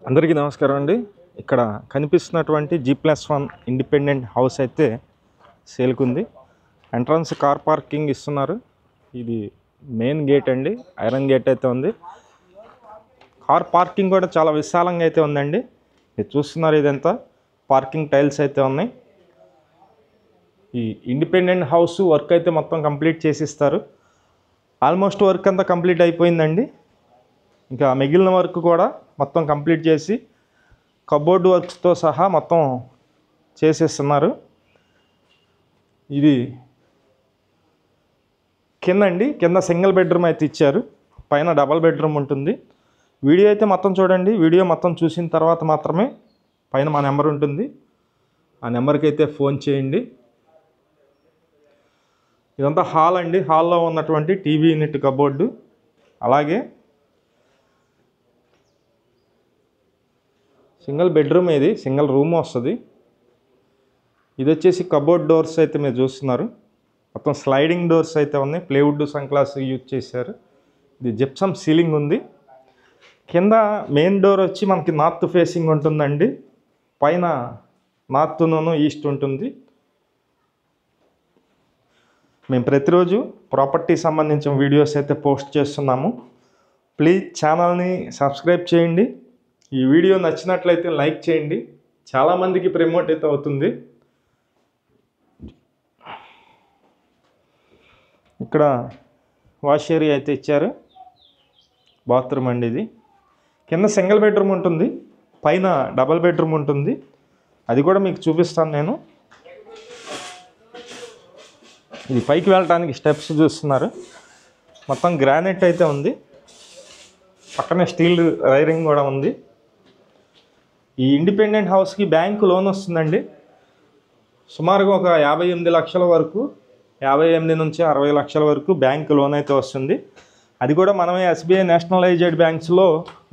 అందరికీ నమస్కారం అండి. ఇక్కడ కనిపిస్తున్నటువంటి G+1 ఇండిపెండెంట్ హౌస్ అయితే సేల్కి ఉంది. ఎంట్రన్స్ కార్ పార్కింగ్ ఇస్తున్నారు. ఇది మెయిన్ గేట్ అండి, ఐరన్ గేట్ అయితే ఉంది. కార్ పార్కింగ్ కూడా చాలా విశాలంగా అయితే ఉందండి. మీరు చూస్తున్నారు, ఇదంతా పార్కింగ్ టైల్స్ అయితే ఉన్నాయి. ఈ ఇండిపెండెంట్ హౌస్ వర్క్ అయితే మొత్తం కంప్లీట్ చేసిస్తారు. ఆల్మోస్ట్ వర్క్ అంతా కంప్లీట్ అయిపోయిందండి. ఇంకా మిగిలిన వర్క్ కూడా మొత్తం కంప్లీట్ చేసి కబోర్డ్ వర్క్స్తో సహా మొత్తం చేసేస్తున్నారు. ఇది కింద సింగిల్ బెడ్రూమ్ అయితే ఇచ్చారు, పైన డబల్ బెడ్రూమ్ ఉంటుంది. వీడియో అయితే మొత్తం చూడండి. వీడియో మొత్తం చూసిన తర్వాత మాత్రమే పైన మా నెంబర్ ఉంటుంది, ఆ నెంబర్కి అయితే ఫోన్ చేయండి. ఇదంతా హాల్ అండి. హాల్లో ఉన్నటువంటి టీవీ యూనిట్ కబోర్డు, అలాగే సింగిల్ బెడ్రూమ్, ఇది సింగిల్ రూమ్ వస్తుంది. ఇది వచ్చేసి కబోర్డ్ డోర్స్ అయితే మీరు చూస్తున్నారు, మొత్తం స్లైడింగ్ డోర్స్ అయితే ఉన్నాయి. ప్లేవుడ్ సన్గ్లాస్ యూజ్ చేశారు. ఇది జిప్సమ్ సీలింగ్ ఉంది. కింద మెయిన్ డోర్ వచ్చి మనకి నార్త్ ఫేసింగ్ ఉంటుందండి. పైన నార్త్ను ఈస్ట్ ఉంటుంది. మేము ప్రతిరోజు ప్రాపర్టీ సంబంధించిన వీడియోస్ అయితే పోస్ట్ చేస్తున్నాము. ప్లీజ్ ఛానల్ని సబ్స్క్రైబ్ చేయండి. ఈ వీడియో నచ్చినట్లయితే లైక్ చేయండి, చాలామందికి ప్రమోట్ అయితే అవుతుంది. ఇక్కడ వాష్ ఏరియా అయితే ఇచ్చారు. బాత్రూమ్ అండి ఇది. కింద సింగిల్ బెడ్రూమ్ ఉంటుంది, పైన డబల్ బెడ్రూమ్ ఉంటుంది. అది కూడా మీకు చూపిస్తాను నేను. ఇది పైకి వెళ్ళడానికి స్టెప్స్ చూస్తున్నారు, మొత్తం గ్రానైట్ అయితే ఉంది. పక్కనే స్టీల్ వైరింగ్ కూడా ఉంది. ఈ ఇండిపెండెంట్ హౌస్కి బ్యాంకు లోన్ వస్తుందండి. సుమారుగా ఒక 58 లక్షల వరకు, 58 నుంచి 60 లక్షల వరకు బ్యాంకు లోన్ అయితే వస్తుంది. అది కూడా మనమే SBI నేషనలైజ్డ్ బ్యాంక్స్లో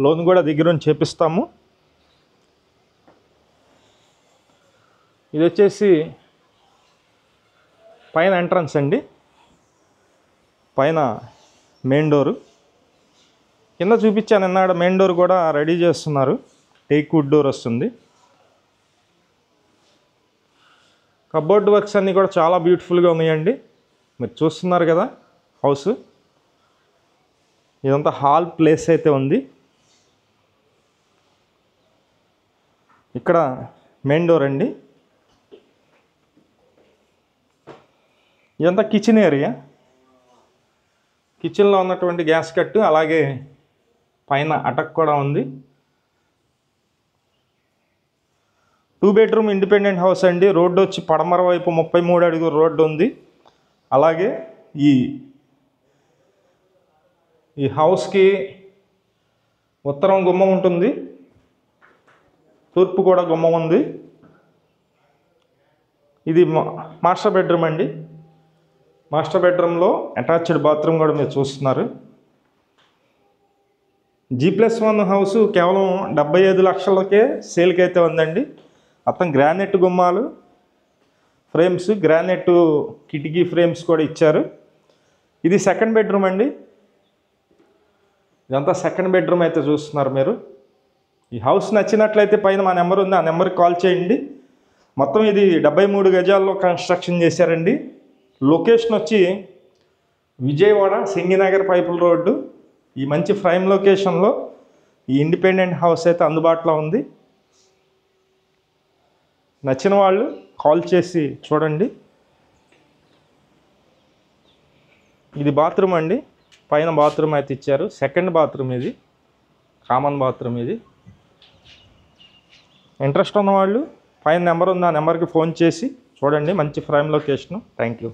లోన్ కూడా దగ్గర చేపిస్తాము. ఇది వచ్చేసి పైన ఎంట్రన్స్ అండి, పైన మెయిన్ డోరు. కింద చూపించాను అన్నాడు, మెయిన్ డోర్ కూడా రెడీ చేస్తున్నారు. టేక్ వుడ్ డోర్ వస్తుంది. కబోర్డ్ వర్క్స్ అన్నీ కూడా చాలా బ్యూటిఫుల్గా ఉన్నాయండి. మీరు చూస్తున్నారు కదా హౌస్. ఇదంతా హాల్ ప్లేస్ అయితే ఉంది. ఇక్కడ మెయిన్ డోర్ అండి. ఇదంతా కిచెన్ ఏరియా. కిచెన్లో ఉన్నటువంటి గ్యాస్ కట్టు, అలాగే పైన అటక్ కూడా ఉంది. 2 బెడ్రూమ్ ఇండిపెండెంట్ హౌస్ అండి. రోడ్డు వచ్చి పడమర వైపు 33 అడుగుల రోడ్డు ఉంది. అలాగే ఈ హౌస్కి ఉత్తరం గుమ్మం ఉంటుంది, తూర్పు కూడా గుమ్మం ఉంది. ఇది మాస్టర్ బెడ్రూమ్ అండి. మాస్టర్ బెడ్రూమ్లో అటాచ్డ్ బాత్రూమ్ కూడా మీరు చూస్తున్నారు. G+1 హౌస్ కేవలం 75 లక్షలకే సేల్కి అయితే ఉందండి. మొత్తం గ్రానైట్ గుమ్మాలు, ఫ్రేమ్స్, గ్రానైట్ కిటికీ ఫ్రేమ్స్ కూడా ఇచ్చారు. ఇది సెకండ్ బెడ్రూమ్ అండి. ఇదంతా సెకండ్ బెడ్రూమ్ అయితే చూస్తున్నారు మీరు. ఈ హౌస్ నచ్చినట్లయితే పైన మా నెంబర్ ఉంది, ఆ నెంబర్కి కాల్ చేయండి. మొత్తం ఇది 73 గజాల్లో కన్స్ట్రక్షన్ చేశారండి. లొకేషన్ వచ్చి విజయవాడ సింగినగర్ పైపుల్ రోడ్డు. ఈ మంచి ప్రైమ్ లొకేషన్లో ఈ ఇండిపెండెంట్ హౌస్ అయితే అందుబాటులో ఉంది. నచ్చిన వాళ్ళు కాల్ చేసి చూడండి. ఇది బాత్రూమ్ అండి, పైన బాత్రూమ్ అయితే ఇచ్చారు. సెకండ్ బాత్రూమ్ ఇది, కామన్ బాత్రూమ్ ఇది. ఇంట్రెస్ట్ ఉన్నవాళ్ళు పైన నెంబర్ ఉంది, ఆ నెంబర్కి ఫోన్ చేసి చూడండి. మంచి ప్రైమ్ లొకేషను. Thank you.